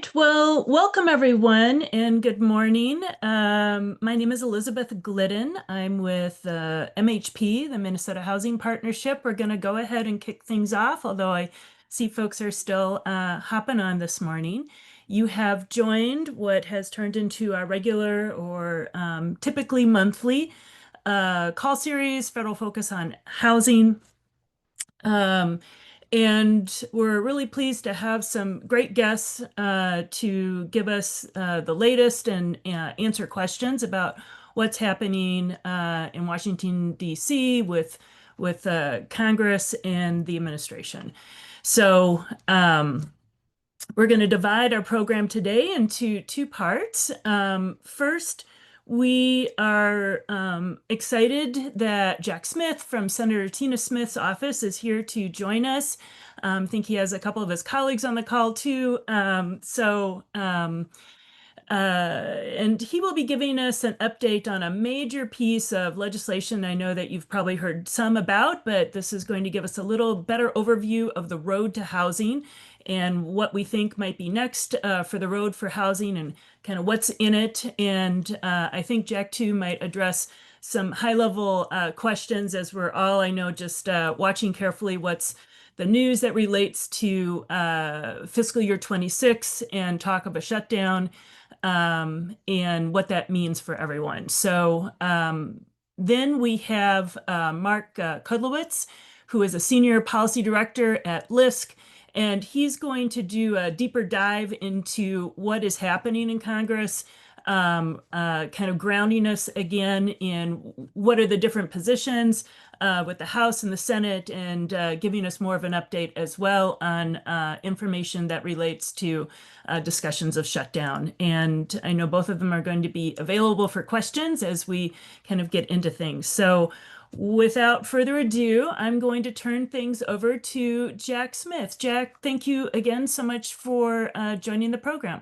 right. Well, welcome everyone and good morning. My name is Elizabeth Glidden. I'm with MHP, the Minnesota Housing Partnership. We're going to go ahead and kick things off, although I see folks are still hopping on this morning. You have joined what has turned into our regular or typically monthly call series, Federal Focus on Housing. Um, and we're really pleased to have some great guests to give us the latest and answer questions about what's happening in Washington, D.C. with Congress and the administration. So we're going to divide our program today into two parts. First, we are excited that Jack Smith from Senator Tina Smith's office is here to join us. I think he has a couple of his colleagues on the call too. And he will be giving us an update on a major piece of legislation I know that you've probably heard some about, but this is going to give us a little better overview of the road to housing and what we think might be next for the road for housing and kind of what's in it. And I think Jack too might address some high-level questions as we're all, I know, just watching carefully what's the news that relates to fiscal year 26 and talk of a shutdown and what that means for everyone. So then we have Mark Kudlowitz, who is a senior policy director at LISC, and he's going to do a deeper dive into what is happening in Congress, kind of grounding us again in what are the different positions with the House and the Senate, and giving us more of an update as well on information that relates to discussions of shutdown. And I know both of them are going to be available for questions as we kind of get into things. So without further ado, I'm going to turn things over to Jack Smith. Jack, thank you again so much for joining the program.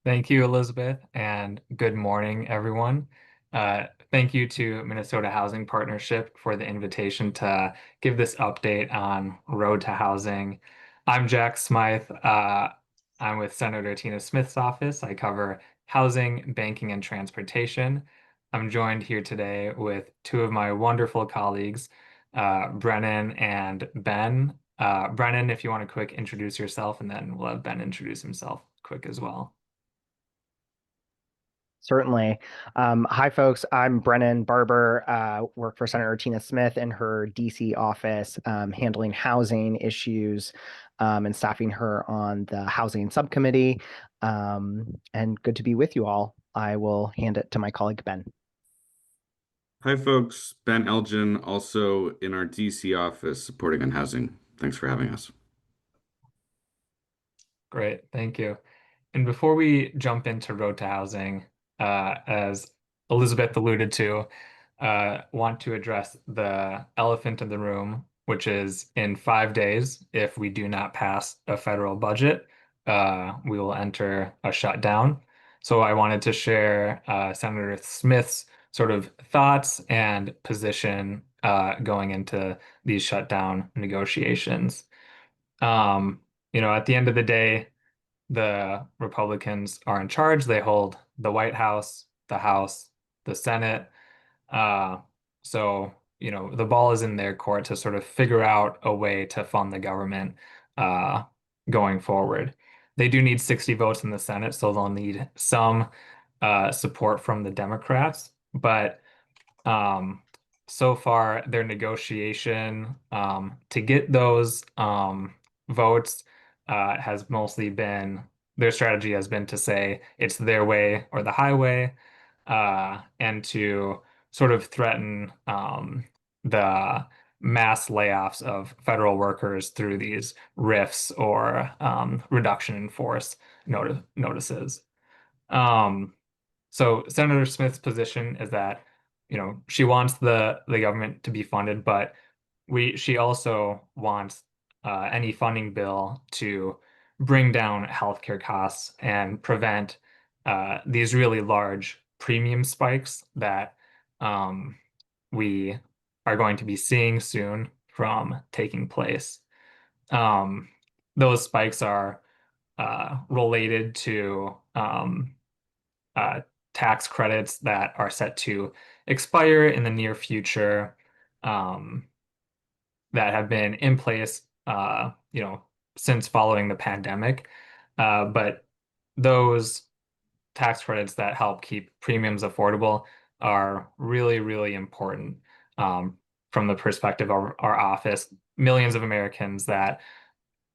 Thank you, Elizabeth, and good morning, everyone. Thank you to Minnesota Housing Partnership for the invitation to give this update on Road to Housing. I'm Jack Smythe. I'm with Senator Tina Smith's office. I cover housing, banking, and transportation. I'm joined here today with two of my wonderful colleagues, Brennan and Ben. Brennan, if you want to quick introduce yourself, and then we'll have Ben introduce himself quick as well. Certainly. Hi, folks. I'm Brennan Barber, work for Senator Tina Smith in her DC office, handling housing issues and staffing her on the housing subcommittee. And good to be with you all. I will hand it to my colleague, Ben. Hi, folks. Ben Elgin, also in our DC office supporting on housing. Thanks for having us. Great, thank you. And before we jump into Road to Housing, as Elizabeth alluded to, want to address the elephant in the room, which is in 5 days, if we do not pass a federal budget, we will enter a shutdown. So I wanted to share Senator Smith's sort of thoughts and position going into these shutdown negotiations. At the end of the day, the Republicans are in charge. They hold the White House, the Senate. Uh, so, the ball is in their court to sort of figure out a way to fund the government uh, going forward. They do need 60 votes in the Senate, so they'll need some support from the Democrats. But um, so far, their negotiation to get those votes has mostly been their strategy has been to say it's their way or the highway, and to sort of threaten the mass layoffs of federal workers through these RIFs or reduction in force notices. Um, so Senator Smith's position is that, she wants the government to be funded, but she also wants any funding bill to bring down healthcare costs and prevent these really large premium spikes that we are going to be seeing soon from taking place. Um, those spikes are related to tax credits that are set to expire in the near future, that have been in place, since following the pandemic. But those tax credits that help keep premiums affordable are really, really important, from the perspective of our office. Millions of Americans that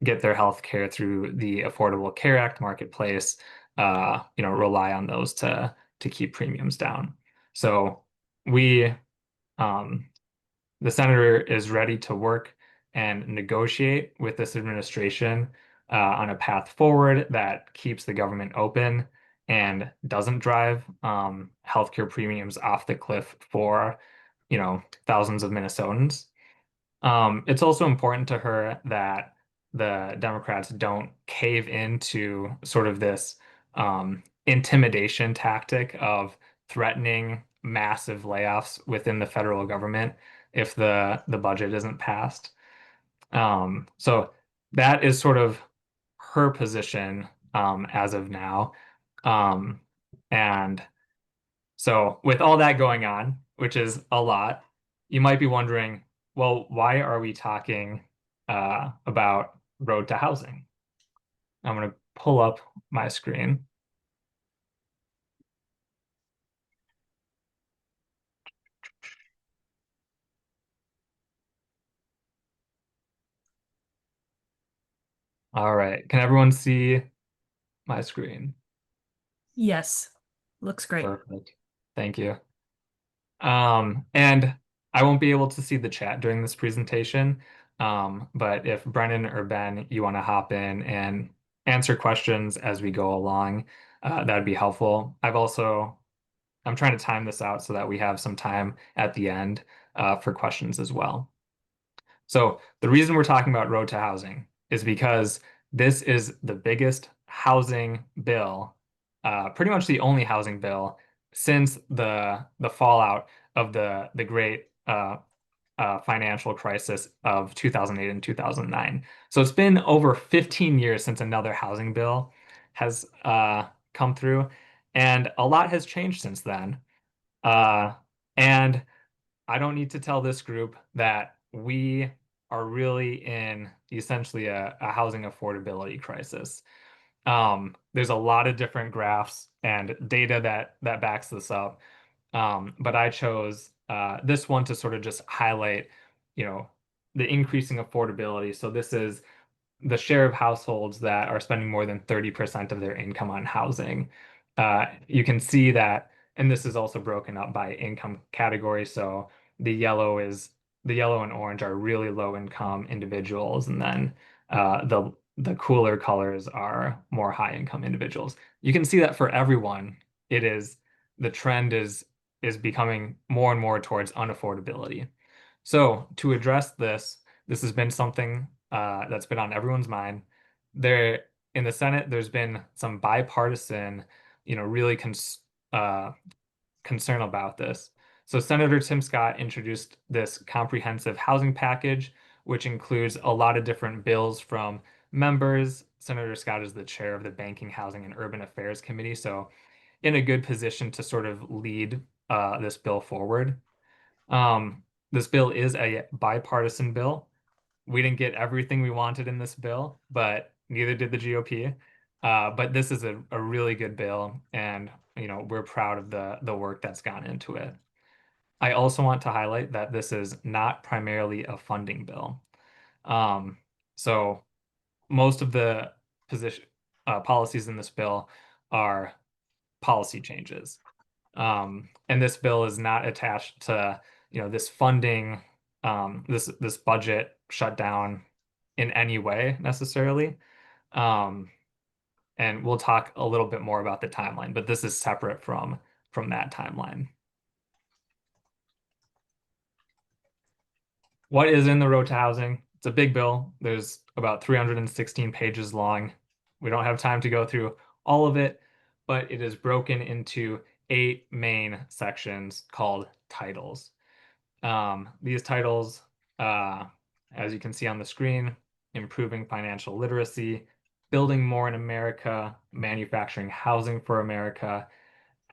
get their health care through the Affordable Care Act marketplace, rely on those to keep premiums down. So we, the senator is ready to work and negotiate with this administration on a path forward that keeps the government open and doesn't drive healthcare premiums off the cliff for, thousands of Minnesotans. It's also important to her that the Democrats don't cave into sort of this intimidation tactic of threatening massive layoffs within the federal government if the budget isn't passed. So that is sort of her position as of now. And so with all that going on, which is a lot, you might be wondering, well, why are we talking about road to housing? I'm going to pull up my screen. All right. Can everyone see my screen? Yes, looks great. Perfect. Thank you. And I won't be able to see the chat during this presentation, but if Brennan or Ben, you want to hop in and answer questions as we go along, that'd be helpful. I'm trying to time this out so that we have some time at the end for questions as well. So the reason we're talking about road to housing is because this is the biggest housing bill, pretty much the only housing bill since the fallout of the great financial crisis of 2008 and 2009. So it's been over 15 years since another housing bill has come through, and a lot has changed since then. And I don't need to tell this group that we are really in essentially a housing affordability crisis. There's a lot of different graphs and data that backs this up. But I chose this one to sort of just highlight, the increasing affordability. So this is the share of households that are spending more than 30% of their income on housing. You can see that, and this is also broken up by income category. So the yellow and orange are really low income individuals, and then the cooler colors are more high income individuals. You can see that for everyone, the trend is becoming more and more towards unaffordability. So to address this has been something that's been on everyone's mind. There in the Senate, there's been some bipartisan, really concern about this. So Senator Tim Scott introduced this comprehensive housing package, which includes a lot of different bills from members. Senator Scott is the chair of the Banking, Housing, and Urban Affairs Committee, so in a good position to sort of lead this bill forward. This bill is a bipartisan bill. We didn't get everything we wanted in this bill, but neither did the GOP. But this is a really good bill, and we're proud of the work that's gone into it. I also want to highlight that this is not primarily a funding bill. So most of the policies in this bill are policy changes. And this bill is not attached to this funding, this budget shutdown in any way necessarily. And we'll talk a little bit more about the timeline, but this is separate from that timeline. What is in the road to housing? It's a big bill. There's about 316 pages long. We don't have time to go through all of it, but it is broken into 8 main sections called titles. These titles, as you can see on the screen, improving financial literacy, Building More in America, Manufacturing Housing for America,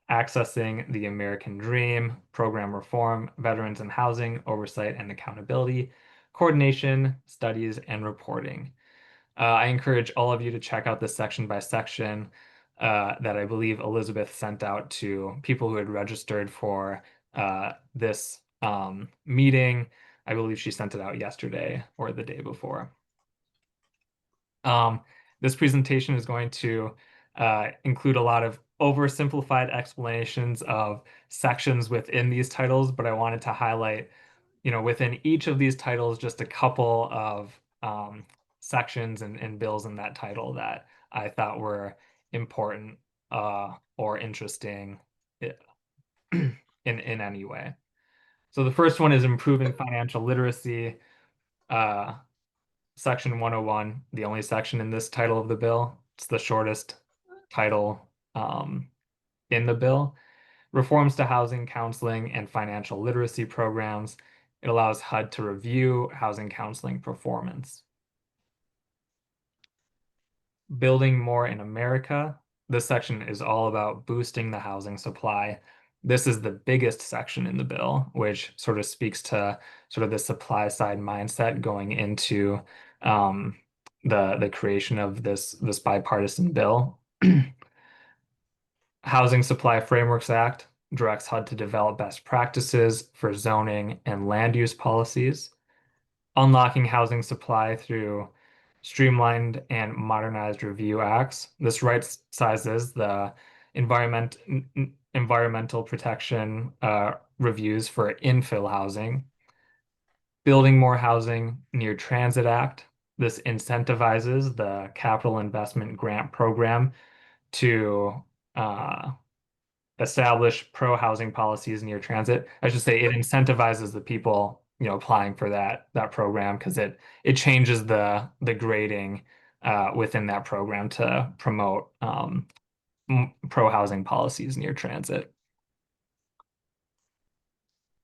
Accessing the American Dream, Program Reform, Veterans and Housing, Oversight and Accountability, Coordination, Studies, and Reporting. I encourage all of you to check out this section by section that I believe Elizabeth sent out to people who had registered for this meeting. I believe she sent it out yesterday or the day before. This presentation is going to include a lot of oversimplified explanations of sections within these titles, but I wanted to highlight, within each of these titles, just a couple of sections and bills in that title that I thought were important or interesting in any way. So the first one is improving financial literacy. Section 101, the only section in this title of the bill. It's the shortest title in the bill. Reforms to housing counseling and financial literacy programs. It allows HUD to review housing counseling performance. Building More in America. This section is all about boosting the housing supply. This is the biggest section in the bill, which sort of speaks to sort of the supply side mindset going into the creation of this bipartisan bill. Housing Supply Frameworks Act directs HUD to develop best practices for zoning and land use policies. Unlocking housing supply through streamlined and modernized review acts. This right sizes the environmental protection reviews for infill housing. Building More Housing Near Transit Act. This incentivizes the Capital Investment Grant Program to establish pro-housing policies near transit. I should say it incentivizes the people, applying for that program because it changes the grading within that program to promote pro-housing policies near transit.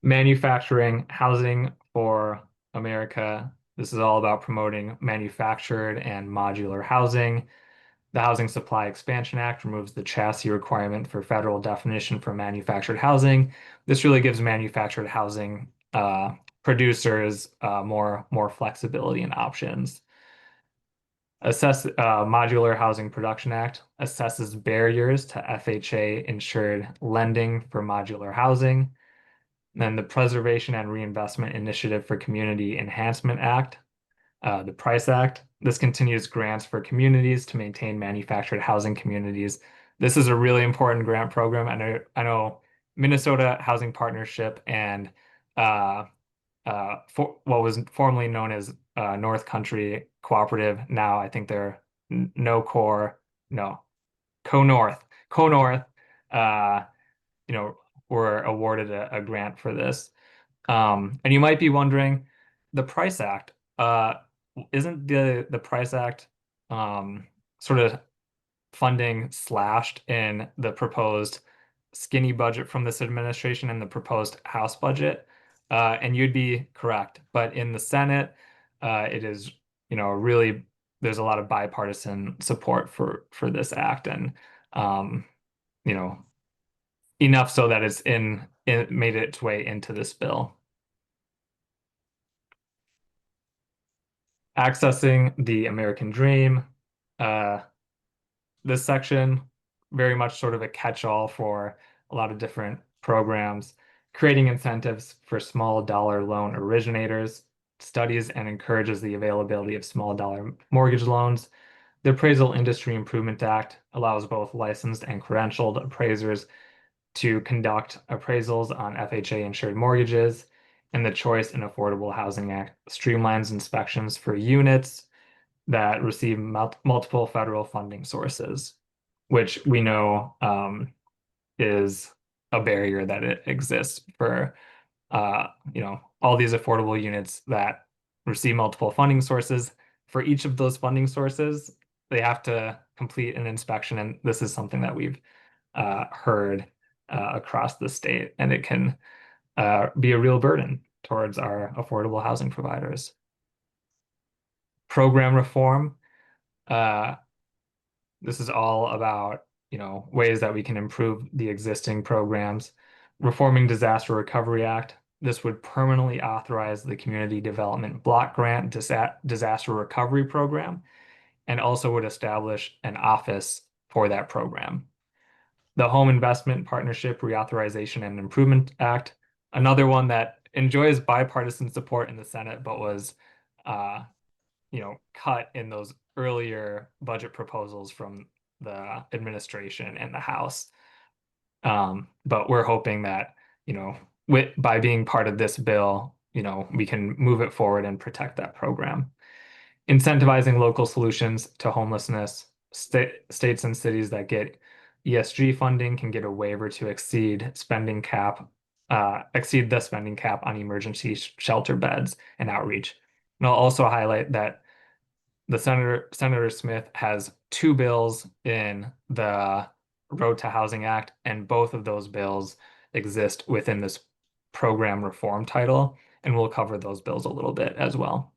Manufacturing Housing for America. This is all about promoting manufactured and modular housing. The Housing Supply Expansion Act removes the chassis requirement for federal definition for manufactured housing. This really gives manufactured housing producers more flexibility and options. Modular Housing Production Act assesses barriers to FHA insured lending for modular housing. Then the Preservation and Reinvestment Initiative for Community Enhancement Act, the PRICE Act. This continues grants for communities to maintain manufactured housing communities. This is a really important grant program. I know Minnesota Housing Partnership and for what was formerly known as North Country Cooperative. Now I think they're CoNorth. Were awarded a grant for this. And you might be wondering, the PRICE Act, isn't the PRICE Act sort of funding slashed in the proposed skinny budget from this administration and the proposed House budget? And you'd be correct. But in the Senate, it is, really, there's a lot of bipartisan support for this act, and enough so that it made its way into this bill. Accessing the American Dream. This section, very much sort of a catch-all for a lot of different programs. Creating incentives for small dollar loan originators, studies and encourages the availability of small dollar mortgage loans. The Appraisal Industry Improvement Act allows both licensed and credentialed appraisers to conduct appraisals on FHA insured mortgages, and the Choice and Affordable Housing Act streamlines inspections for units that receive multiple federal funding sources, which we know is a barrier that it exists for all these affordable units that receive multiple funding sources. For each of those funding sources, they have to complete an inspection, and this is something that we've heard across the state, and it can be a real burden towards our affordable housing providers. Program reform. This is all about, ways that we can improve the existing programs. Reforming Disaster Recovery Act. This would permanently authorize the Community Development Block Grant Disaster Recovery Program and also would establish an office for that program. The Home Investment Partnership Reauthorization and Improvement Act, another one that enjoys bipartisan support in the Senate, but was, cut in those earlier budget proposals from the administration and the House. But we're hoping that, by being part of this bill, we can move it forward and protect that program. Incentivizing local solutions to homelessness. States and cities that get ESG funding can get a waiver to exceed the spending cap on emergency shelter beds and outreach. And I'll also highlight that Senator Smith has two bills in the Road to Housing Act, and both of those bills exist within this program reform title, and we'll cover those bills a little bit as well.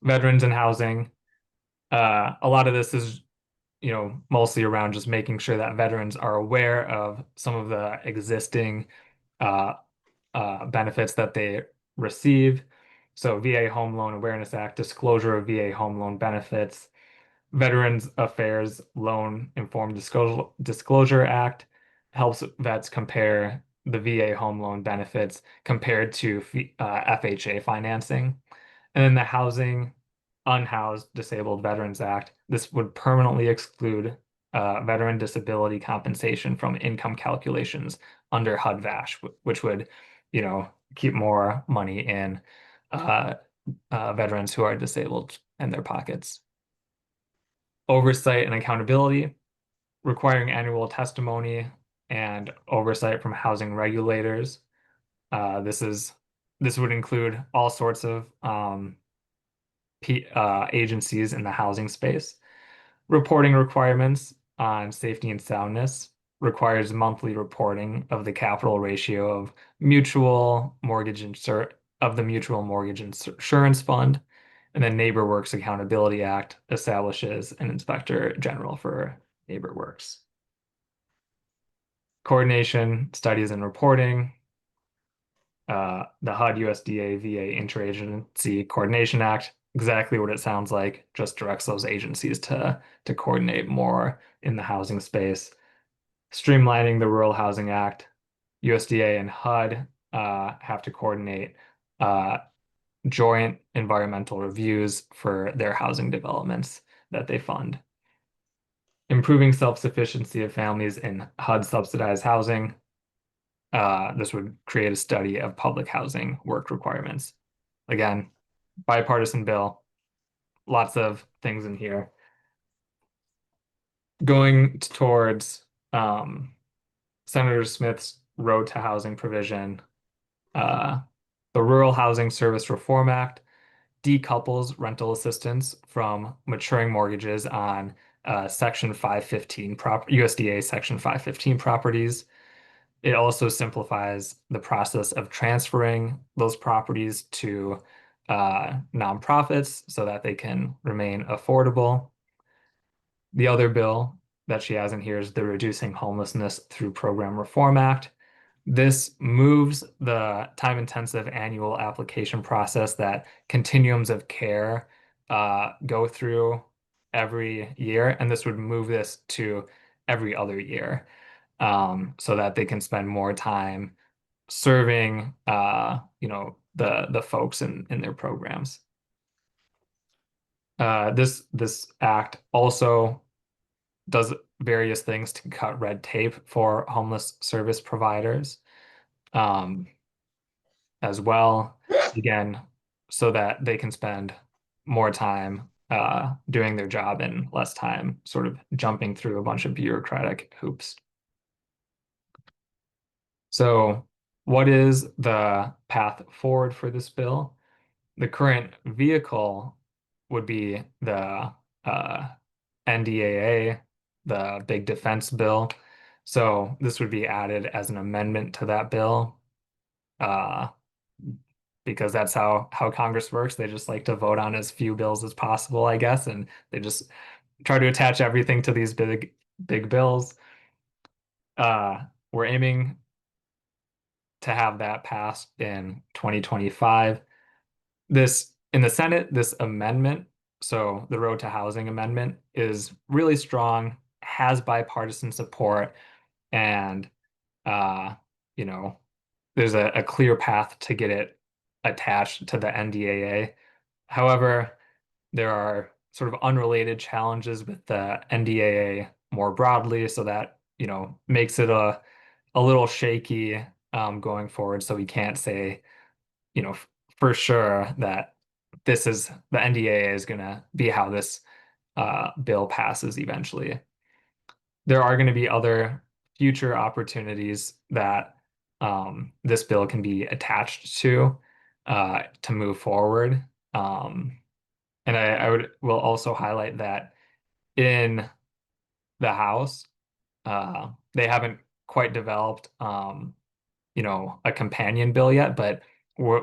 Veterans and housing. A lot of this is, mostly around just making sure that veterans are aware of some of the existing benefits that they receive. So VA Home Loan Awareness Act, disclosure of VA home loan benefits, Veterans Affairs Loan Informed Disclosure Act helps vets compare the VA home loan benefits compared to FHA financing. And then the Housing Unhoused Disabled Veterans Act, this would permanently exclude veteran disability compensation from income calculations under HUD-VASH, which would, keep more money in veterans who are disabled in their pockets. Oversight and accountability, requiring annual testimony and oversight from housing regulators. This would include all sorts of agencies in the housing space. Reporting requirements on safety and soundness requires monthly reporting of the capital ratio of the Mutual Mortgage Insurance Fund. And then NeighborWorks Accountability Act establishes an inspector general for NeighborWorks. Coordination, studies, and reporting. The HUD USDA VA Interagency Coordination Act, exactly what it sounds like, just directs those agencies to coordinate more in the housing space. Streamlining the Rural Housing Act, USDA and HUD have to coordinate joint environmental reviews for their housing developments that they fund. Improving self-sufficiency of families in HUD subsidized housing. This would create a study of public housing work requirements. Again, bipartisan bill, lots of things in here. Going towards Senator Smith's Road to Housing provision, the Rural Housing Service Reform Act decouples rental assistance from maturing mortgages on Section 515 USDA Section 515 properties. It also simplifies the process of transferring those properties to nonprofits so that they can remain affordable. The other bill that she has in here is the Reducing Homelessness Through Program Reform Act. This moves the time-intensive annual application process that continuums of care go through every year, and this would move this to every other year, so that they can spend more time serving, the folks in their programs. This act also does various things to cut red tape for homeless service providers, as well, again, so that they can spend more time doing their job and less time sort of jumping through a bunch of bureaucratic hoops. So what is the path forward for this bill? The current vehicle would be the NDAA, the big defense bill. So this would be added as an amendment to that bill. because that's how Congress works. They just like to vote on as few bills as possible, I guess, and they just try to attach everything to these big bills. We're aiming to have that passed in 2025. This in the Senate, this amendment, so the Road to Housing amendment, is really strong, has bipartisan support, and uh, you know, there's a clear path to get it attached to the NDAA. However, there are sort of unrelated challenges with the NDAA more broadly, so that, makes it a little shaky going forward. So we can't say, for sure that the NDAA is going to be how this bill passes eventually. There are going to be other future opportunities that this bill can be attached to move forward. And I will also highlight that in the House, they haven't quite developed, a companion bill yet, but we're,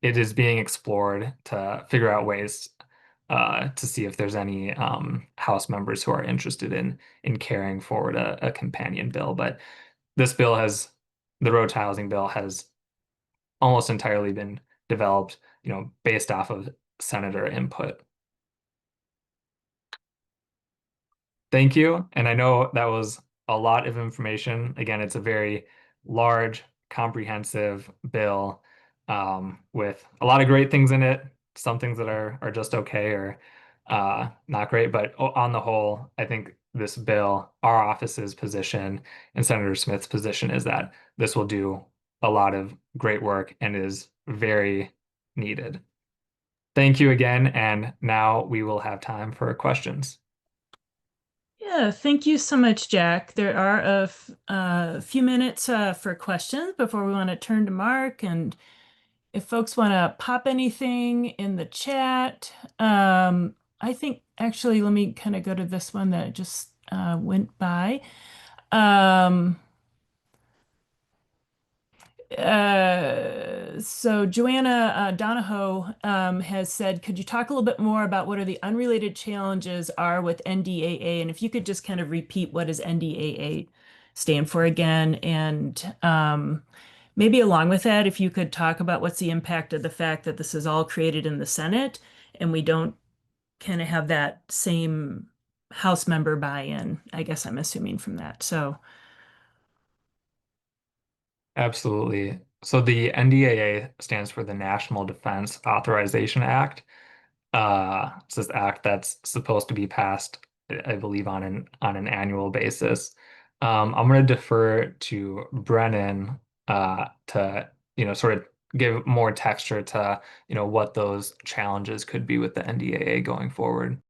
it is being explored to figure out ways to see if there's any House members who are interested in carrying forward a companion bill. But this bill the Road to Housing bill has almost entirely been developed, based off of senator input. Thank you. And I know that was a lot of information. Again, it's a very large, comprehensive bill with a lot of great things in it. Some things that are just okay or not great. But on the whole, I think this bill, our office's position and Senator Smith's position is that this will do a lot of great work and is very needed. Thank you again. And now we will have time for questions. Yeah, thank you so much, Jack. There are a few minutes for questions before we want to turn to Mark. And if folks want to pop anything in the chat, I think actually, let me kind of go to this one that just went by. So Joanna Donahoe has said, could you talk a little bit more about what are the unrelated challenges are with NDAA? And if you could just kind of repeat what does NDAA stand for again? And maybe along with that, if you could talk about what's the impact of the fact that this is all created in the Senate and we don't kind of have that same House member buy-in, I guess I'm assuming from that. So Absolutely. So the NDAA stands for the National Defense Authorization Act. It's this act that's supposed to be passed, I believe, on an annual basis. I'm going to defer to Brennan to sort of give more texture to what those challenges could be with the NDAA going forward.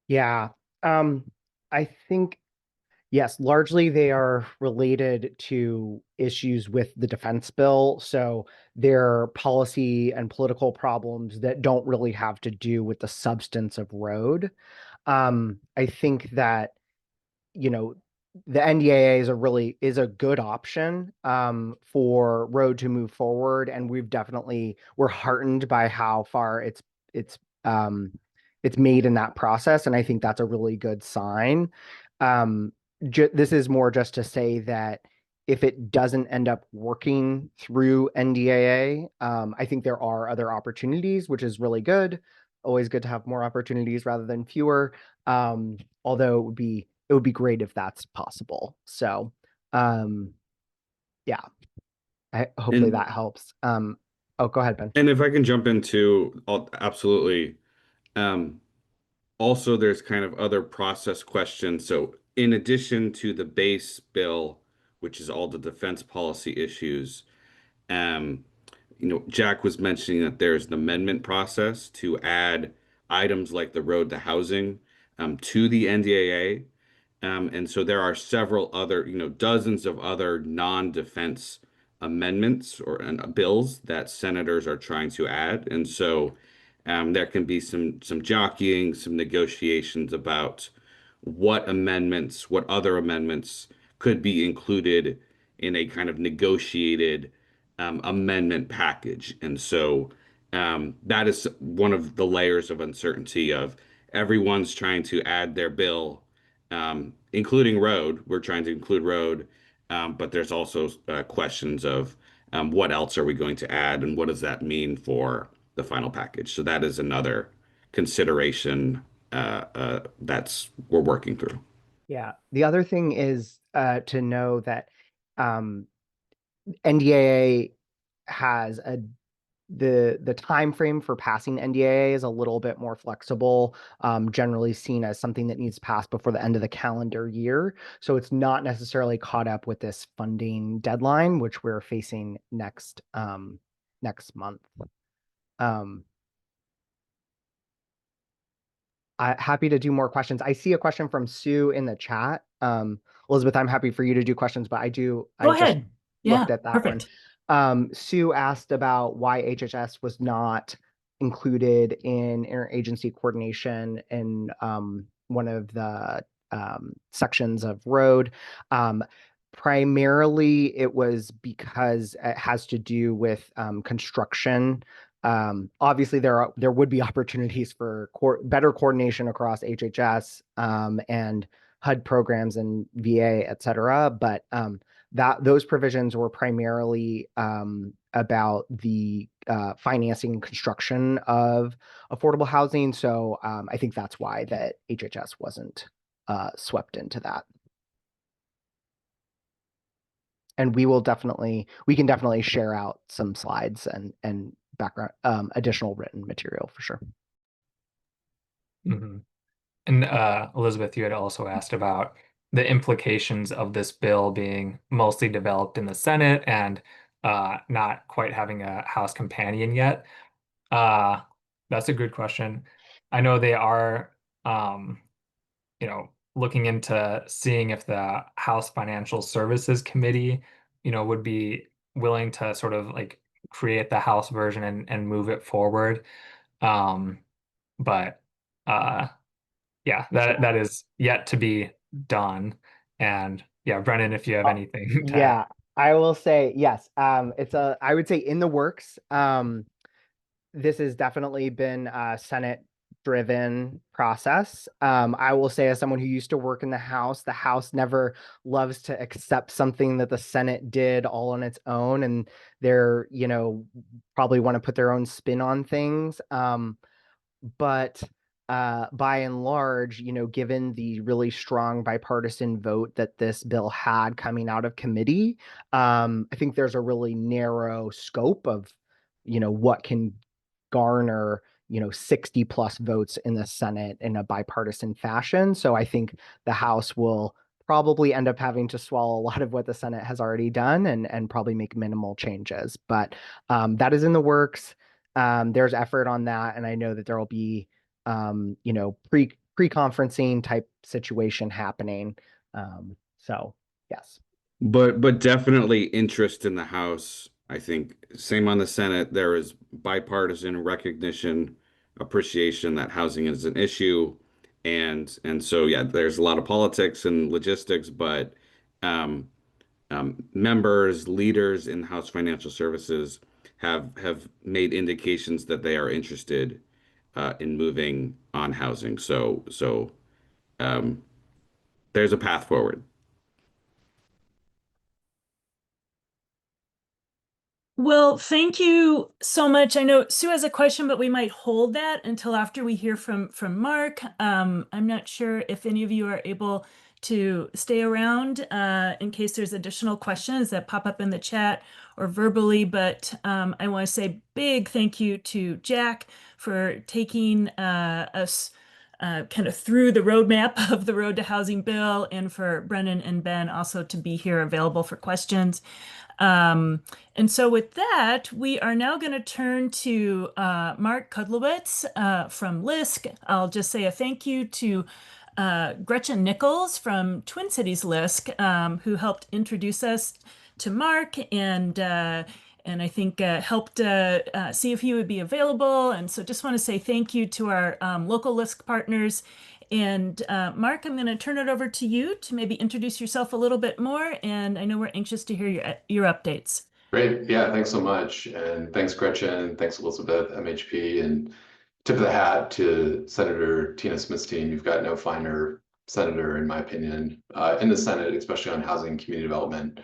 Yeah. I think, yes, largely they are related to issues with the defense bill. So they're policy and political problems that don't really have to do with the substance of road. I think that, the NDAA is a good option for road to move forward. And we're heartened by how far it's made in that process. And I think that's a really good sign. This is more just to say that if it doesn't end up working through NDAA, I think there are other opportunities, which is really good. Always good to have more opportunities rather than fewer. Although it would be great if that's possible. So, yeah, hopefully that helps. Oh, go ahead, Ben. And if I can jump into, absolutely. Also, there's kind of other process questions. So in addition to the base bill, which is all the defense policy issues, Jack was mentioning that there's an amendment process to add items like the road to housing to the NDAA. And so there are several other, dozens of other non-defense amendments or bills that senators are trying to add. And so there can be some jockeying, some negotiations about what other amendments could be included in a kind of negotiated amendment package. And so that is one of the layers of uncertainty of everyone's trying to add their bill, including road. We're trying to include road, but there's also questions of what else are we going to add and what does that mean for the final package. So that is another consideration that's we're working through. Yeah. The other thing is to know that NDAA has the time frame for passing NDAA is a little bit more flexible, generally seen as something that needs passed before the end of the calendar year. So it's not necessarily caught up with this funding deadline, which we're facing next month. Happy to do more questions. I see a question from Sue in the chat. Elizabeth, I'm happy for you to do questions, but Go I just ahead. Yeah, looked at that one. perfect. Sue asked about why HHS was not included in interagency coordination in one of the sections of road. Primarily, it was because it has to do with construction. Obviously, there would be opportunities for better coordination across HHS and HUD programs and VA, et cetera, but those provisions were primarily about the financing and construction of affordable housing. So I think that's why that HHS wasn't swept into that. And we can definitely share out some slides and background additional written material for sure. Mm-hmm. And Elizabeth, you had also asked about the implications of this bill being mostly developed in the Senate and not quite having a House companion yet. That's a good question. I know they are, looking into seeing if the House Financial Services Committee, would be willing to sort of like create the House version and move it forward. But yeah, that is yet to be done. And yeah, Brennan, if you have anything to add. Yeah, I will say yes. I would say in the works. This has definitely been a Senate driven process. I will say, as someone who used to work in the House never loves to accept something that the Senate did all on its own, and they're, probably want to put their own spin on things. But by and large, given the really strong bipartisan vote that this bill had coming out of committee, I think there's a really narrow scope of, what can garner 60 plus votes in the Senate in a bipartisan fashion. So I think the House will probably end up having to swallow a lot of what the Senate has already done and probably make minimal changes. But that is in the works. There's effort on that, and I know that there will be pre-conferencing type situation happening. So yes. But definitely interest in the House. I think same on the Senate. There is bipartisan recognition, appreciation that housing is an issue, and so yeah, there's a lot of politics and logistics, but members, leaders in House Financial Services have made indications that they are interested in moving on housing. So there's a path forward. Well, thank you so much. I know Sue has a question, but we might hold that until after we hear from Mark. I'm not sure if any of you are able to stay around in case there's additional questions that pop up in the chat or verbally, but I want to say big thank you to Jack for taking us kind of through the roadmap of the Road to Housing bill, and for Brennan and Ben also to be here available for questions. And so with that, we are now going to turn to Mark Kudlowitz from LISC. I'll just say a thank you to Gretchen Nichols from Twin Cities LISC, who helped introduce us to Mark and I think helped see if he would be available. And so just want to say thank you to our local LISC partners. And Mark, I'm going to turn it over to you to maybe introduce yourself a little bit more. And I know we're anxious to hear your updates. Great. Yeah, thanks so much. And thanks, Gretchen. Thanks, Elizabeth, MHP. And tip of the hat to Senator Tina Smith's team. You've got no finer senator, in my opinion, in the Senate, especially on housing and community development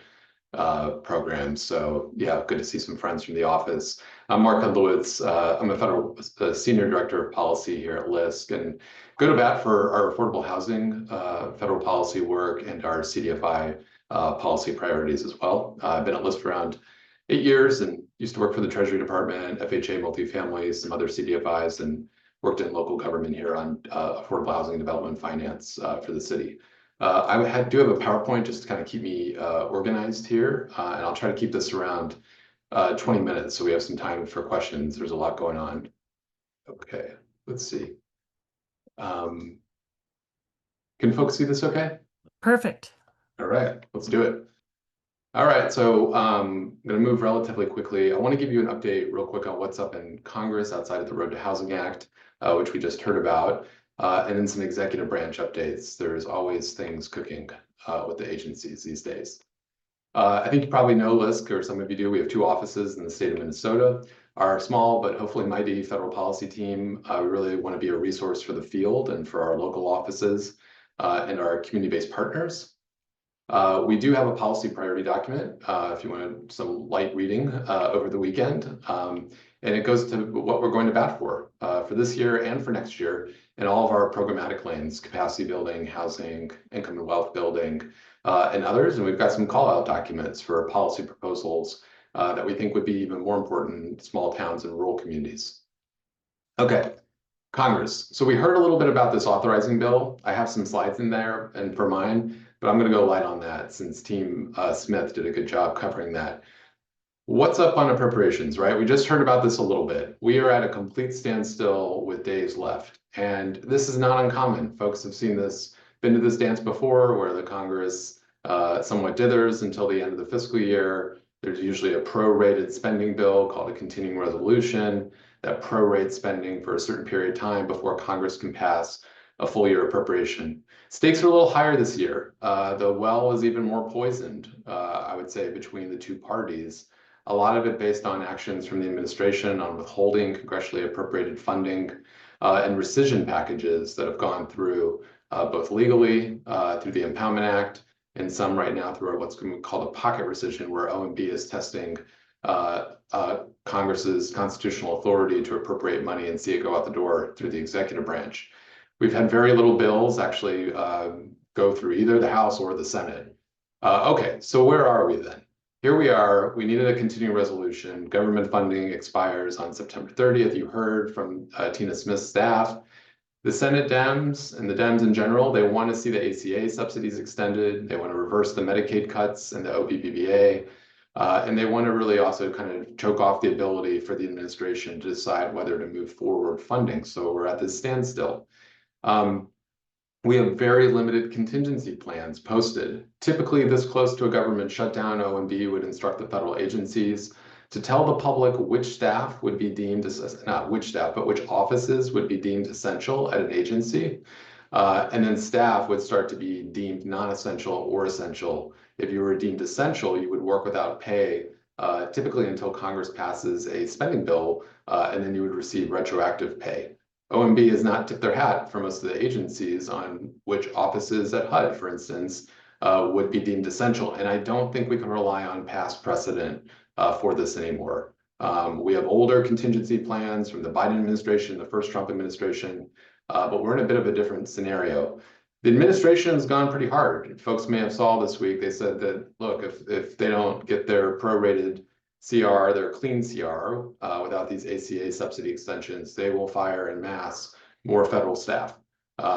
programs. So yeah, good to see some friends from the office. I'm Mark Hundlewitz. I'm a federal senior director of policy here at LISC, and go to bat for our affordable housing federal policy work and our CDFI policy priorities as well. I've been at LISC for around 8 years and used to work for the Treasury Department, FHA multifamily, some other CDFIs, and worked in local government here on affordable housing development finance for the city. I do have a PowerPoint just to kind of keep me organized here, and I'll try to keep this around 20 minutes so we have some time for questions. There's a lot going on. Okay, let's see. Can folks see this okay? Perfect. All right, let's do it. All right, so I'm going to move relatively quickly. I want to give you an update real quick on what's up in Congress outside of the Road to Housing Act, which we just heard about, and then some executive branch updates. There's always things cooking with the agencies these days. I think you probably know LISC, or some of you do. We have 2 offices in the state of Minnesota. Our small but hopefully mighty federal policy team, we really want to be a resource for the field and for our local offices and our community-based partners. We do have a policy priority document if you want some light reading over the weekend. And it goes to what we're going to bat for this year and for next year in all of our programmatic lanes: capacity building, housing, income and wealth building, and others. And we've got some call out documents for policy proposals that we think would be even more important in small towns and rural communities. Okay. Congress. So we heard a little bit about this authorizing bill. I have some slides in there and for mine, but I'm going to go light on that since Team Smith did a good job covering that. What's up on appropriations, right? We just heard about this a little bit. We are at a complete standstill with days left. And this is not uncommon. Folks have seen this, been to this dance before, where the Congress somewhat dithers until the end of the fiscal year. There's usually a prorated spending bill called a continuing resolution that prorates spending for a certain period of time before Congress can pass a full year appropriation. Stakes are a little higher this year. The well is even more poisoned, I would say, between the 2 parties. A lot of it based on actions from the administration on withholding congressionally appropriated funding and rescission packages that have gone through both legally through the Impoundment Act, and some right now through what's called a pocket rescission, where OMB is testing Congress's constitutional authority to appropriate money and see it go out the door through the executive branch. We've had very little bills actually go through either the House or the Senate. Okay, so where are we then? Here we are. We needed a continuing resolution. Government funding expires on September 30th. You heard from Tina Smith's staff. The Senate Dems and the Dems in general, they want to see the ACA subsidies extended. They want to reverse the Medicaid cuts and the OBBBA. And they want to really also kind of choke off the ability for the administration to decide whether to move forward funding. So we're at this standstill. We have very limited contingency plans posted. Typically, this close to a government shutdown, OMB would instruct the federal agencies to tell the public which staff would be deemed, not which staff, but which offices would be deemed essential at an agency. And then staff would start to be deemed non-essential or essential. If you were deemed essential, you would work without pay, typically until Congress passes a spending bill, and then you would receive retroactive pay. OMB has not tipped their hat for most of the agencies on which offices at HUD, for instance, would be deemed essential. And I don't think we can rely on past precedent for this anymore. We have older contingency plans from the Biden administration, the first Trump administration, but we're in a bit of a different scenario. The administration has gone pretty hard. Folks may have saw this week, they said that, look, if they don't get their prorated CR, their clean CR, without these ACA subsidy extensions, they will fire en masse more federal staff.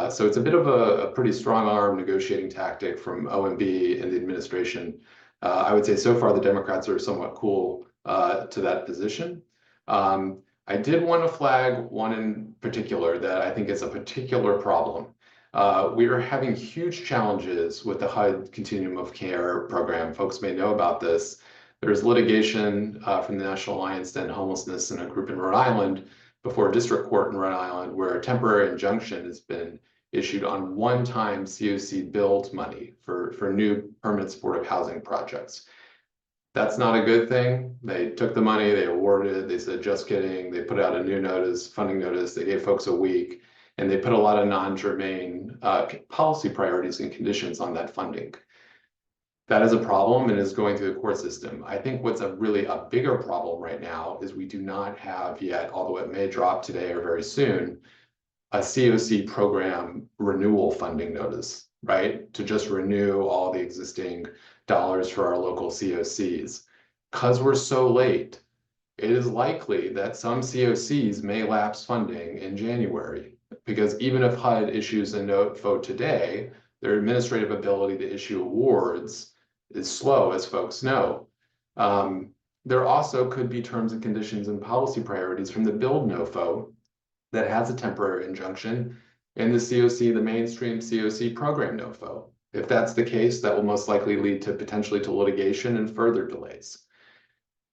So it's a bit of a pretty strong arm negotiating tactic from OMB and the administration. I would say so far the Democrats are somewhat cool to that position. I did want to flag one in particular that I think is a particular problem. We are having huge challenges with the HUD Continuum of Care program. Folks may know about this. There's litigation from the National Alliance to End Homelessness and a group in Rhode Island before a district court in Rhode Island, where a temporary injunction has been issued on one-time COC build money for new permanent supportive housing projects. That's not a good thing. They took the money, they awarded it, they said, just kidding. They put out a new notice, funding notice, they gave folks a week, and they put a lot of non-germane policy priorities and conditions on that funding. That is a problem and is going through the court system. I think what's really a bigger problem right now is we do not have yet, although it may drop today or very soon, a COC program renewal funding notice, right? To just renew all the existing dollars for our local COCs. Because we're so late, it is likely that some COCs may lapse funding in January. Because even if HUD issues a note vote today, their administrative ability to issue awards is slow, as folks know. There also could be terms and conditions and policy priorities from the build NOFO that has a temporary injunction, and the COC, the mainstream COC program NOFO. If that's the case, that will most likely lead to potentially to litigation and further delays.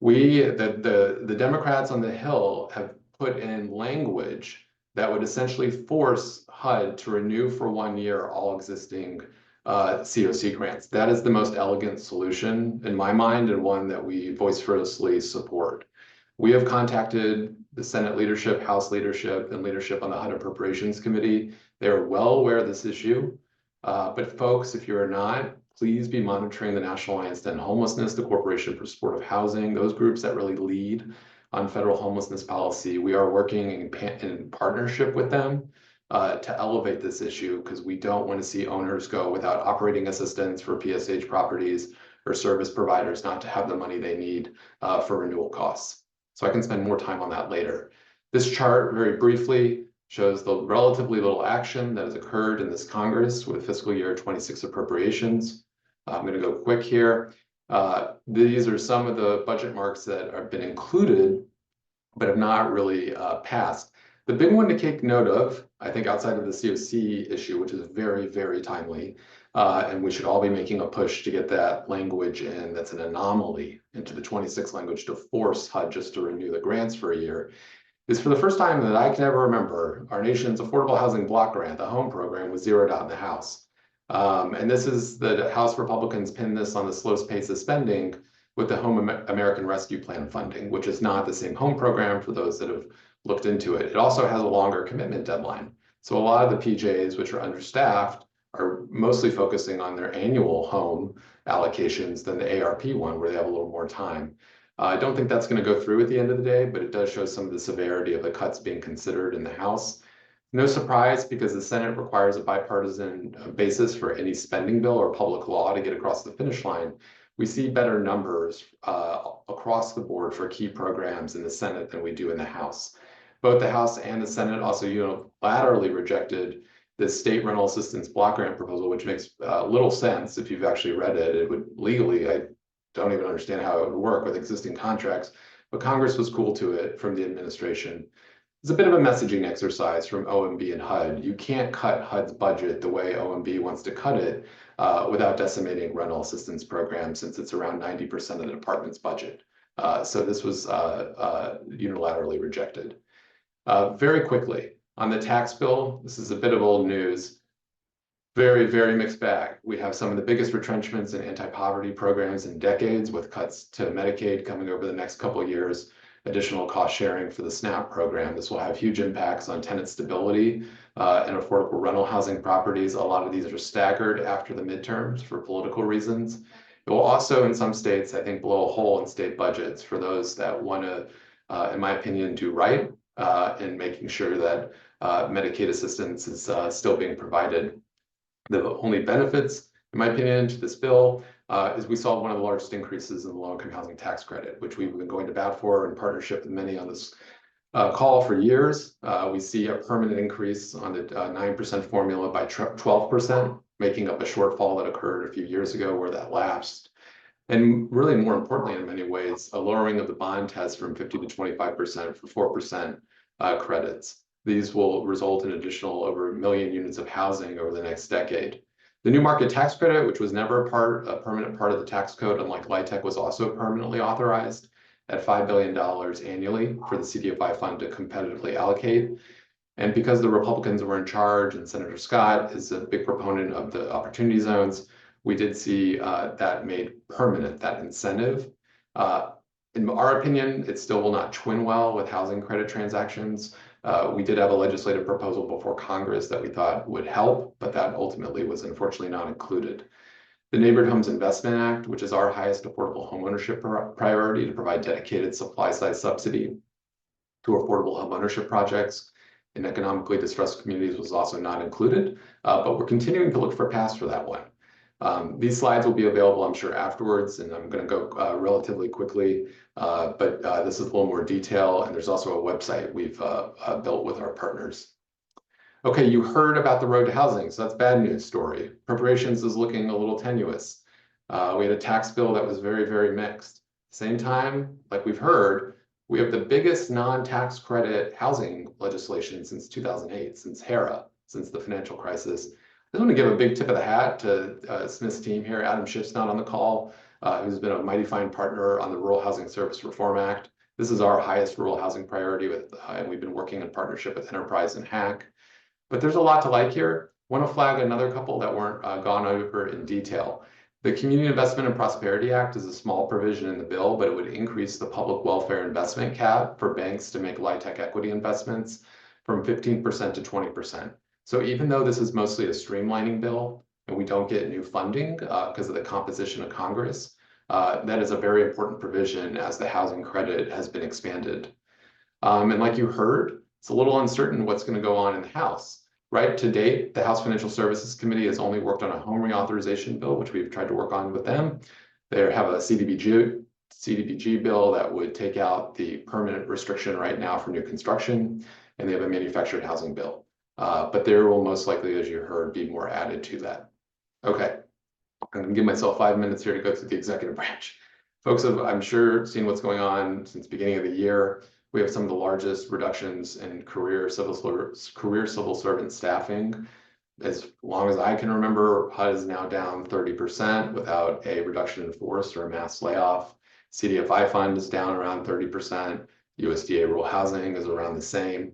The Democrats on the Hill have put in language that would essentially force HUD to renew for 1 year all existing COC grants. That is the most elegant solution in my mind, and one that we vociferously support. We have contacted the Senate leadership, House leadership, and leadership on the HUD Appropriations Committee. They are well aware of this issue. But folks, if you're not, please be monitoring the National Alliance to End Homelessness, the Corporation for Supportive Housing, those groups that really lead on federal homelessness policy. We are working in partnership with them to elevate this issue, because we don't want to see owners go without operating assistance for PSH properties, or service providers not to have the money they need for renewal costs. So I can spend more time on that later. This chart, very briefly, shows the relatively little action that has occurred in this Congress with fiscal year 26 appropriations. I'm going to go quick here. These are some of the budget marks that have been included, but have not really passed. The big one to take note of, I think, outside of the COC issue, which is very, very timely, and we should all be making a push to get that language in, that's an anomaly, into the 26 language to force HUD just to renew the grants for a year, is for the first time that I can ever remember, our nation's affordable housing block grant, the HOME program, was zeroed out in the House. And this is the House Republicans pinned this on the slow pace of spending with the Home American Rescue Plan funding, which is not the same HOME program for those that have looked into it. It also has a longer commitment deadline. So a lot of the PJs, which are understaffed, are mostly focusing on their annual home allocations than the ARP one, where they have a little more time. I don't think that's going to go through at the end of the day, but it does show some of the severity of the cuts being considered in the House. No surprise, because the Senate requires a bipartisan basis for any spending bill or public law to get across the finish line. We see better numbers across the board for key programs in the Senate than we do in the House. Both the House and the Senate also unilaterally rejected the state rental assistance block grant proposal, which makes little sense if you've actually read it. It would legally, I don't even understand how it would work with existing contracts, but Congress was cool to it from the administration. It's a bit of a messaging exercise from OMB and HUD. You can't cut HUD's budget the way OMB wants to cut it without decimating rental assistance programs, since it's around 90% of the department's budget. So this was unilaterally rejected. Very quickly, on the tax bill, this is a bit of old news. Very, very mixed bag. We have some of the biggest retrenchments in anti-poverty programs in decades, with cuts to Medicaid coming over the next couple of years, additional cost sharing for the SNAP program. This will have huge impacts on tenant stability and affordable rental housing properties. A lot of these are staggered after the midterms for political reasons. It will also, in some states, I think, blow a hole in state budgets for those that want to, in my opinion, do right in making sure that Medicaid assistance is still being provided. The only benefits, in my opinion, to this bill is we saw one of the largest increases in the low-income housing tax credit, which we've been going to bat for in partnership with many on this call for years. We see a permanent increase on the 9% formula by 12%, making up a shortfall that occurred a few years ago where that lapsed. And really, more importantly, in many ways, a lowering of the bond test from 50 to 25% for 4% credits. These will result in additional over 1 million units of housing over the next decade. The new market tax credit, which was never a permanent part of the tax code, unlike LIHTC, was also permanently authorized at $5 billion annually for the CDFI fund to competitively allocate. And because the Republicans were in charge and Senator Scott is a big proponent of the opportunity zones, we did see that made permanent, that incentive. In our opinion, it still will not twin well with housing credit transactions. We did have a legislative proposal before Congress that we thought would help, but that ultimately was unfortunately not included. The Neighborhood Homes Investment Act, which is our highest affordable homeownership priority to provide dedicated supply-side subsidy to affordable homeownership projects in economically distressed communities, was also not included, but we're continuing to look for paths for that one. These slides will be available, I'm sure, afterwards, and I'm going to go relatively quickly, but this is a little more detail, and there's also a website we've built with our partners. Okay, you heard about the road to housing, so that's bad news story. Preparations is looking a little tenuous. We had a tax bill that was very, very mixed. Same time, like we've heard, we have the biggest non-tax credit housing legislation since 2008, since HERA, since the financial crisis. I just want to give a big tip of the hat to Smith's team here. Adam Schiff's not on the call, who's been a mighty fine partner on the Rural Housing Service Reform Act. This is our highest rural housing priority, and we've been working in partnership with Enterprise and HAC. But there's a lot to like here. I want to flag another couple that weren't gone over in detail. The Community Investment and Prosperity Act is a small provision in the bill, but it would increase the public welfare investment cap for banks to make LIHTC equity investments from 15% to 20%. So even though this is mostly a streamlining bill and we don't get new funding because of the composition of Congress, that is a very important provision as the housing credit has been expanded. And like you heard, it's a little uncertain what's going to go on in the House. Right to date, the House Financial Services Committee has only worked on a home reauthorization bill, which we've tried to work on with them. They have a CDBG bill that would take out the permanent restriction right now for new construction, and they have a manufactured housing bill. But there will most likely, as you heard, be more added to that. Okay, I'm going to give myself 5 minutes here to go through the executive branch. Folks have, I'm sure, seen what's going on since the beginning of the year. We have some of the largest reductions in career civil servant staffing. As long as I can remember, HUD is now down 30% without a reduction in force or a mass layoff. CDFI fund is down around 30%. USDA rural housing is around the same.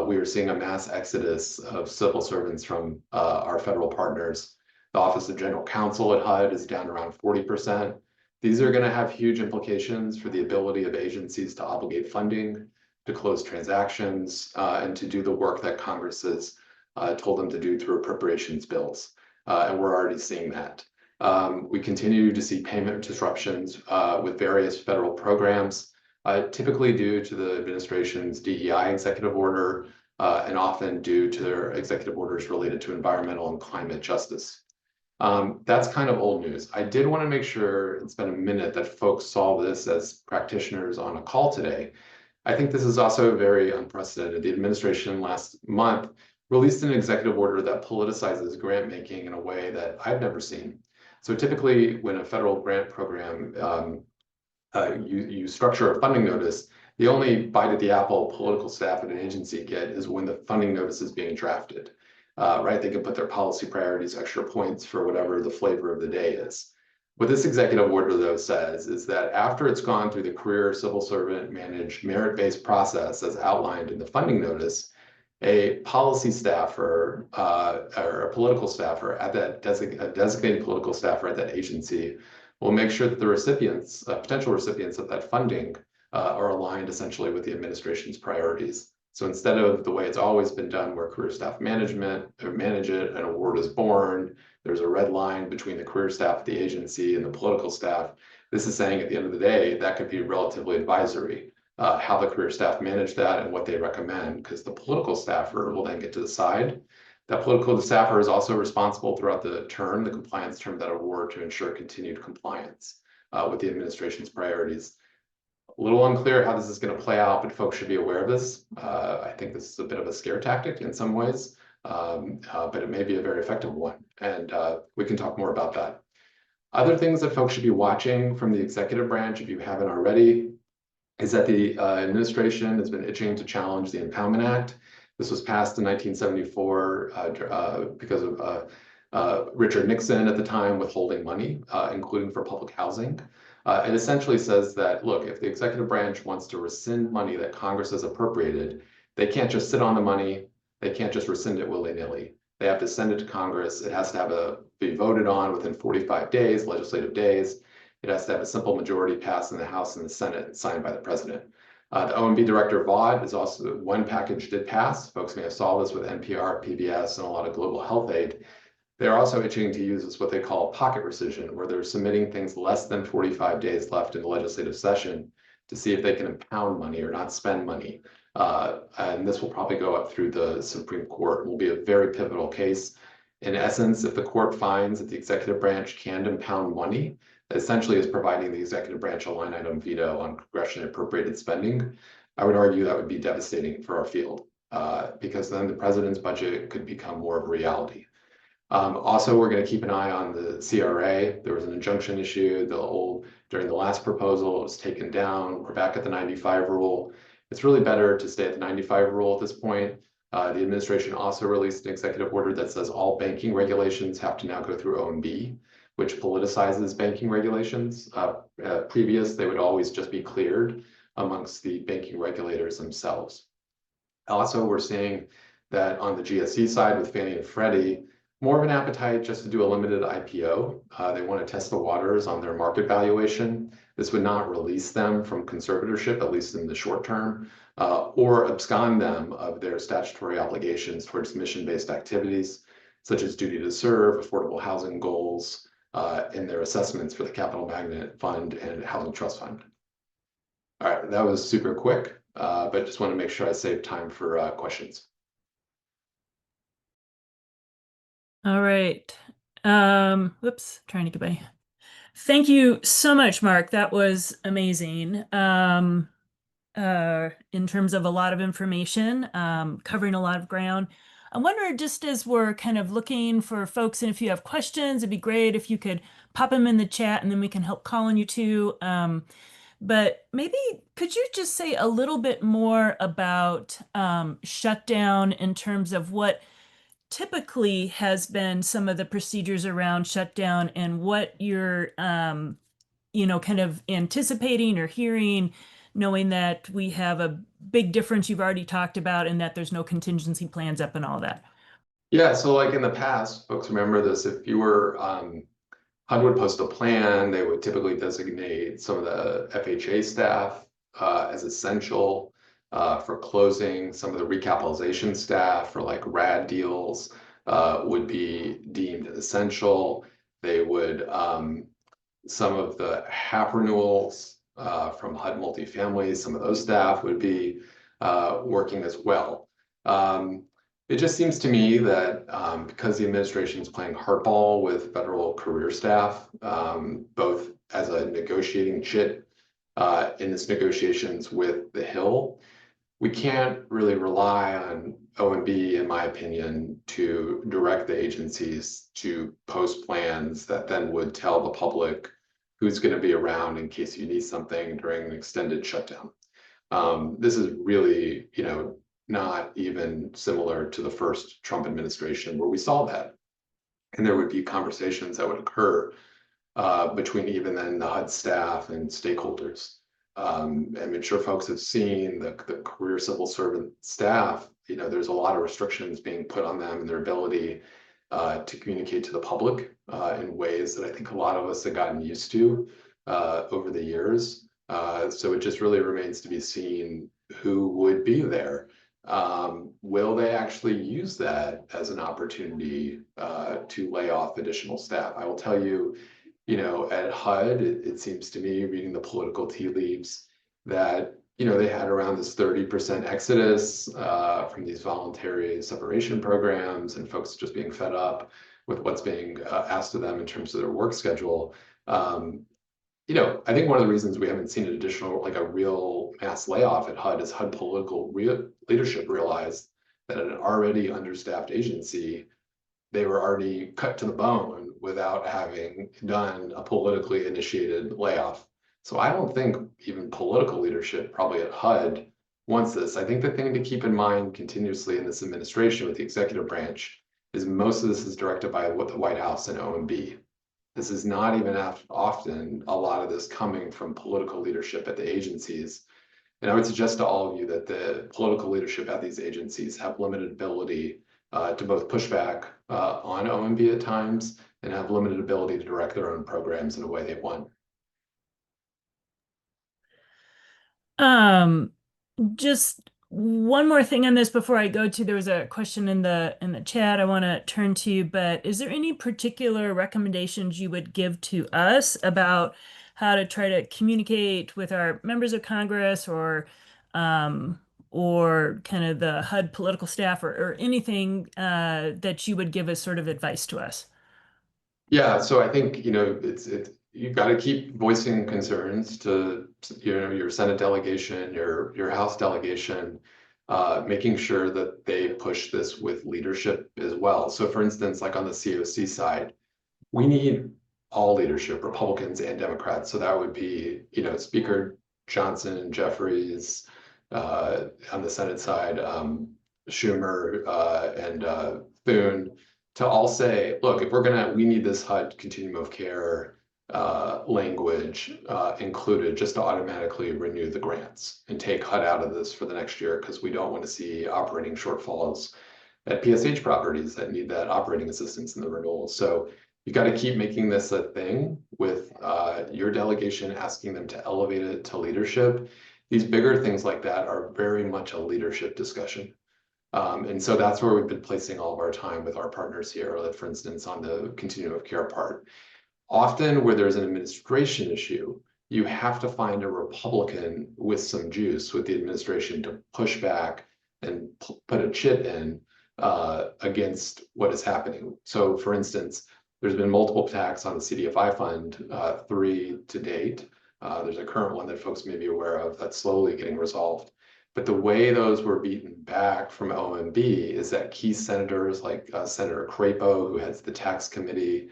We are seeing a mass exodus of civil servants from our federal partners. The Office of General Counsel at HUD is down around 40%. These are going to have huge implications for the ability of agencies to obligate funding, to close transactions, and to do the work that Congress has told them to do through appropriations bills. And we're already seeing that. We continue to see payment disruptions with various federal programs, typically due to the administration's DEI executive order, and often due to their executive orders related to environmental and climate justice. That's kind of old news. I did want to make sure and spend a minute that folks saw this as practitioners on a call today. I think this is also very unprecedented. The administration last month released an executive order that politicizes grant making in a way that I've never seen. So typically when a federal grant program, you structure a funding notice, the only bite at the apple political staff at an agency get is when the funding notice is being drafted. Right? They can put their policy priorities, extra points for whatever the flavor of the day is. What this executive order, though, says is that after it's gone through the career civil servant managed merit-based process as outlined in the funding notice, a policy staffer or a political staffer at that designated political staffer at that agency will make sure that the recipients, potential recipients of that funding are aligned essentially with the administration's priorities. So instead of the way it's always been done where career staff manage it, an award is born, there's a red line between the career staff at the agency and the political staff. This is saying at the end of the day, that could be relatively advisory, how the career staff manage that and what they recommend, because the political staffer will then get to decide. That political staffer is also responsible throughout the term, the compliance term, that award to ensure continued compliance with the administration's priorities. A little unclear how this is going to play out, but folks should be aware of this. I think this is a bit of a scare tactic in some ways, but it may be a very effective one. And we can talk more about that. Other things that folks should be watching from the executive branch, if you haven't already, is that the administration has been itching to challenge the Impoundment Act. This was passed in 1974 because of Richard Nixon at the time withholding money, including for public housing. It essentially says that, look, if the executive branch wants to rescind money that Congress has appropriated, they can't just sit on the money. They can't just rescind it willy-nilly. They have to send it to Congress. It has to be voted on within 45 days, legislative days. it has to have a simple majority passed in the House and the Senate and signed by the president. The OMB director VOD is also one package did pass. Folks may have saw this with NPR, PBS, and a lot of global health aid. They're also itching to use what they call pocket rescission, where they're submitting things less than 45 days left in the legislative session to see if they can impound money or not spend money. And this will probably go up through the Supreme Court. It will be a very pivotal case. In essence, if the court finds that the executive branch can impound money, that essentially is providing the executive branch a line item veto on congressionally appropriated spending, I would argue that would be devastating for our field, because then the president's budget could become more of a reality. Also, we're going to keep an eye on the CRA. There was an injunction issue. During the last proposal, it was taken down. We're back at the 95 rule. It's really better to stay at the 95 rule at this point. The administration also released an executive order that says all banking regulations have to now go through OMB, which politicizes banking regulations. Previous, they would always just be cleared amongst the banking regulators themselves. Also, we're seeing that on the GSE side with Fannie and Freddie, more of an appetite just to do a limited IPO. They want to test the waters on their market valuation. This would not release them from conservatorship, at least in the short term, or abscond them of their statutory obligations towards mission-based activities, such as duty to serve, affordable housing goals, in their assessments for the Capital Magnet Fund and Housing Trust Fund. All right, that was super quick, but just want to make sure I save time for questions. All right. Whoops, trying to get by. Thank you so much, Mark. That was amazing. In terms of a lot of information, covering a lot of ground. I wonder, just as we're kind of looking for folks, and if you have questions, it'd be great if you could pop them in the chat and then we can help call on you too. But maybe could you just say a little bit more about shutdown in terms of what typically has been some of the procedures around shutdown and what you're, kind of anticipating or hearing, knowing that we have a big difference you've already talked about and that there's no contingency plans up and all that. Yeah, so like in the past, folks remember this, if you were, HUD would post a plan, they would typically designate some of the FHA staff as essential for closing. Some of the recapitalization staff for like RAD deals would be deemed essential. They would, some of the HAP renewals from HUD multifamily, some of those staff would be working as well. It just seems to me that because the administration is playing hardball with federal career staff, both as a negotiating chit in its negotiations with the Hill, we can't really rely on OMB, in my opinion, to direct the agencies to post plans that then would tell the public who's going to be around in case you need something during an extended shutdown. This is really, not even similar to the first Trump administration where we saw that. And there would be conversations that would occur between even then the HUD staff and stakeholders. I'm sure folks have seen the career civil servant staff, there's a lot of restrictions being put on them and their ability to communicate to the public in ways that I think a lot of us have gotten used to over the years. So it just really remains to be seen who would be there. Will they actually use that as an opportunity to lay off additional staff? I will tell you, at HUD, it seems to me, reading the political tea leaves, that they had around this 30% exodus from these voluntary separation programs and folks just being fed up with what's being asked of them in terms of their work schedule. I think one of the reasons we haven't seen an additional, like a real mass layoff at HUD is HUD political leadership realized that an already understaffed agency, they were already cut to the bone without having done a politically initiated layoff. So I don't think even political leadership probably at HUD wants this. I think the thing to keep in mind continuously in this administration with the executive branch is most of this is directed by what the White House and OMB. This is not even often a lot of this coming from political leadership at the agencies. And I would suggest to all of you that the political leadership at these agencies have limited ability to both push back on OMB at times and have limited ability to direct their own programs in a way they want. Just one more thing on this before I go to, there was a question in the chat I want to turn to, but is there any particular recommendations you would give to us about how to try to communicate with our members of Congress or kind of the HUD political staff or anything that you would give as sort of advice to us? Yeah, so I think, it's you've got to keep voicing concerns to, your Senate delegation, your House delegation, making sure that they push this with leadership as well. So for instance, like on the COC side, we need all leadership, Republicans and Democrats. So that would be, Speaker Johnson, Jeffries, on the Senate side, Schumer, and Thune, to all say, look, if we need this HUD continuum of care language included just to automatically renew the grants and take HUD out of this for the next year, because we don't want to see operating shortfalls at PSH properties that need that operating assistance in the renewal. So you got to keep making this a thing with your delegation, asking them to elevate it to leadership. These bigger things like that are very much a leadership discussion. And so that's where we've been placing all of our time with our partners here, like for instance, on the continuum of care part. Often where there's an administration issue, you have to find a Republican with some juice with the administration to push back and put a chit in against what is happening. So for instance, there's been multiple attacks on the CDFI fund, 3 to date. There's a current one that folks may be aware of that's slowly getting resolved. But the way those were beaten back from OMB is that key senators like Senator Crapo, who heads the tax committee,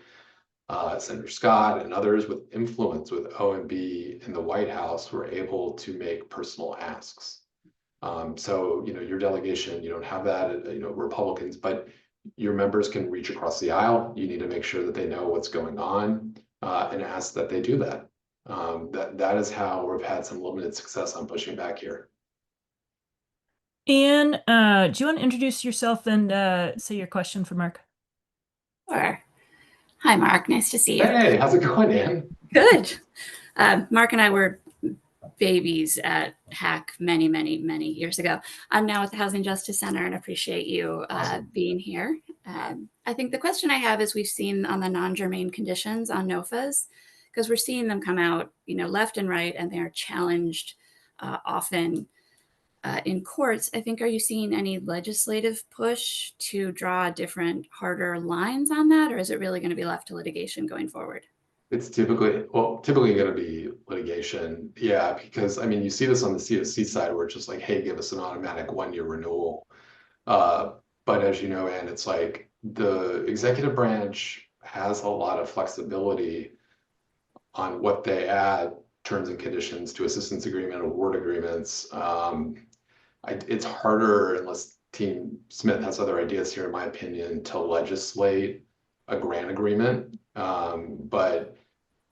Senator Scott, and others with influence with OMB in the White House were able to make personal asks. So, your delegation, you don't have that, Republicans, but your members can reach across the aisle. You need to make sure that they know what's going on and ask that they do that. That is how we've had some limited success on pushing back here. Anne, do you want to introduce yourself and say your question for Mark? Sure. Hi, Mark. Nice to see you. Hey, how's it going, Anne? Good. Mark and I were babies at HAC many, many, many years ago. I'm now with the Housing Justice Center and appreciate you being here. I think the question I have is we've seen on the non-germane conditions on NOFAs, because we're seeing them come out, left and right, and they're challenged often in courts. I think, are you seeing any legislative push to draw different, harder lines on that, or is it really going to be left to litigation going forward? It's typically going to be litigation. Yeah, because you see this on the COC side where it's just like, hey, give us an automatic 1-year renewal. But as you know, Anne, it's like the executive branch has a lot of flexibility on what they add terms and conditions to assistance agreement, award agreements. It's harder, unless Team Smith has other ideas here, in my opinion, to legislate a grant agreement. But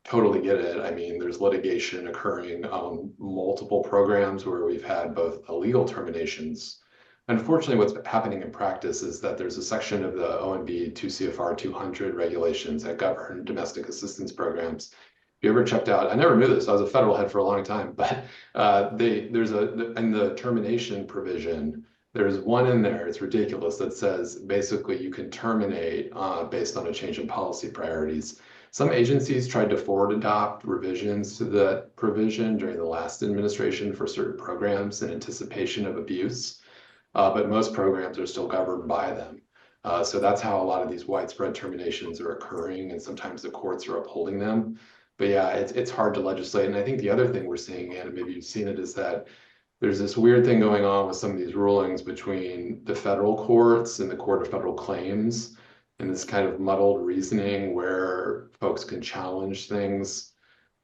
totally get it. There's litigation occurring on multiple programs where we've had both illegal terminations. Unfortunately, what's happening in practice is that there's a section of the OMB 2 CFR 200 regulations that govern domestic assistance programs. If you ever checked out, I never knew this, I was a federal head for a long time, but in the termination provision, there's one in there, it's ridiculous, that says basically you can terminate based on a change in policy priorities. Some agencies tried to forward adopt revisions to that provision during the last administration for certain programs in anticipation of abuse, but most programs are still governed by them. So that's how a lot of these widespread terminations are occurring, and sometimes the courts are upholding them. But yeah, it's hard to legislate. And I think the other thing we're seeing, and maybe you've seen it, is that there's this weird thing going on with some of these rulings between the federal courts and the Court of Federal Claims, and this kind of muddled reasoning where folks can challenge things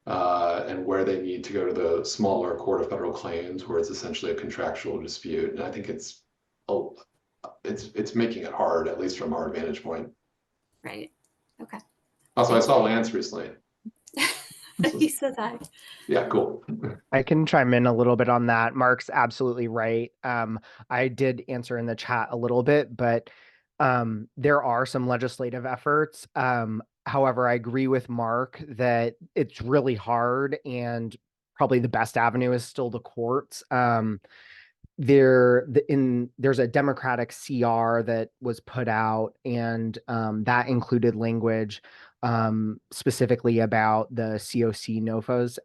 and where they need to go to the smaller Court of Federal Claims, where it's essentially a contractual dispute. And I think it's making it hard, at least from our vantage point. Right. Okay. Also, I saw Lance recently. He said that. Yeah, cool. I can chime in a little bit on that. Mark's absolutely right. I did answer in the chat a little bit, but there are some legislative efforts. However, I agree with Mark that it's really hard, and probably the best avenue is still the courts. There's a Democratic CR that was put out, and that included language specifically about the COC NOFOs.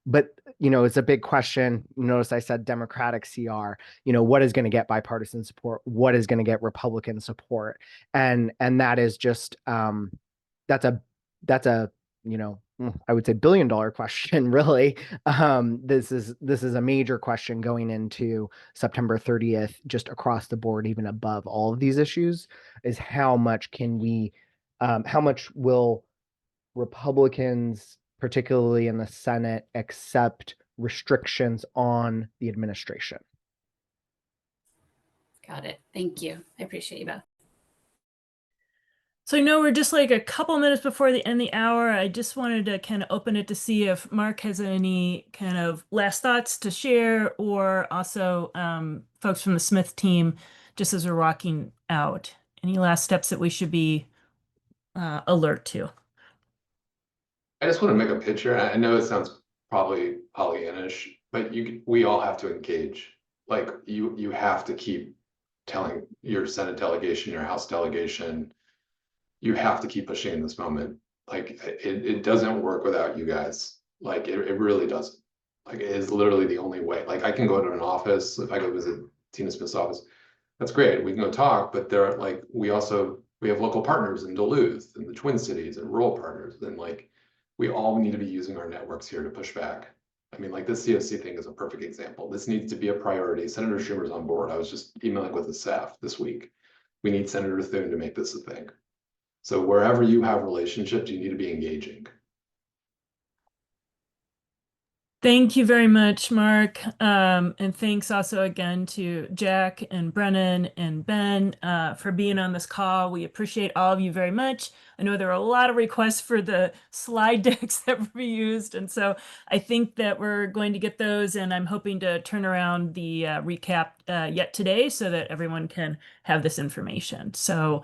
But it's a big question. Notice I said Democratic CR. What is going to get bipartisan support? What is going to get Republican support? And that is just that's a I would say billion-dollar question, really. This is a major question going into September 30th, just across the board, even above all of these issues, is how much will Republicans, particularly in the Senate, accept restrictions on the administration? Got it. Thank you. I appreciate you both. So I know we're just like a couple minutes before the end of the hour. I just wanted to kind of open it to see if Mark has any kind of last thoughts to share, or also folks from the Smith team, just as we're walking out. Any last steps that we should be alert to? I just want to make a picture. I know it sounds probably Pollyannish, but we all have to engage. Like you have to keep telling your Senate delegation, your House delegation, you have to keep pushing in this moment. Like it doesn't work without you guys. Like it really doesn't. Like it is literally the only way. Like I can go to an office, if I go visit Tina Smith's office, that's great. We can go talk, but there are like, we have local partners in Duluth and the Twin Cities and rural partners. And like, we all need to be using our networks here to push back. I mean, like this CFC thing is a perfect example. This needs to be a priority. Senator Schumer's on board. I was just emailing with the staff this week. We need Senator Thune to make this a thing. So wherever you have relationships, you need to be engaging. Thank you very much, Mark. And thanks also again to Jack and Brennan and Ben for being on this call. We appreciate all of you very much. I know there are a lot of requests for the slide decks that were used. And so I think that we're going to get those, and I'm hoping to turn around the recap yet today so that everyone can have this information. So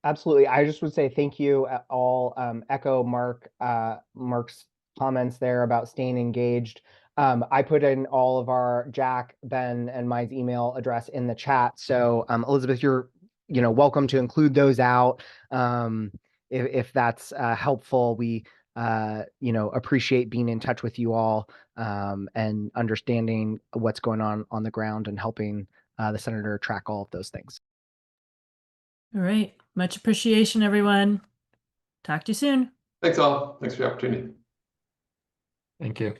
Absolutely. I just would say thank you all. Echo Mark's comments there about staying engaged. I put in all of our Jack, Ben, and my email address in the chat. So Elizabeth, you're welcome to include those out if that's helpful. We appreciate being in touch with you all and understanding what's going on the ground and helping the senator track all of those things. all right. Much appreciation, everyone. Talk to you soon. Thanks all. Thanks for the opportunity. Thank you.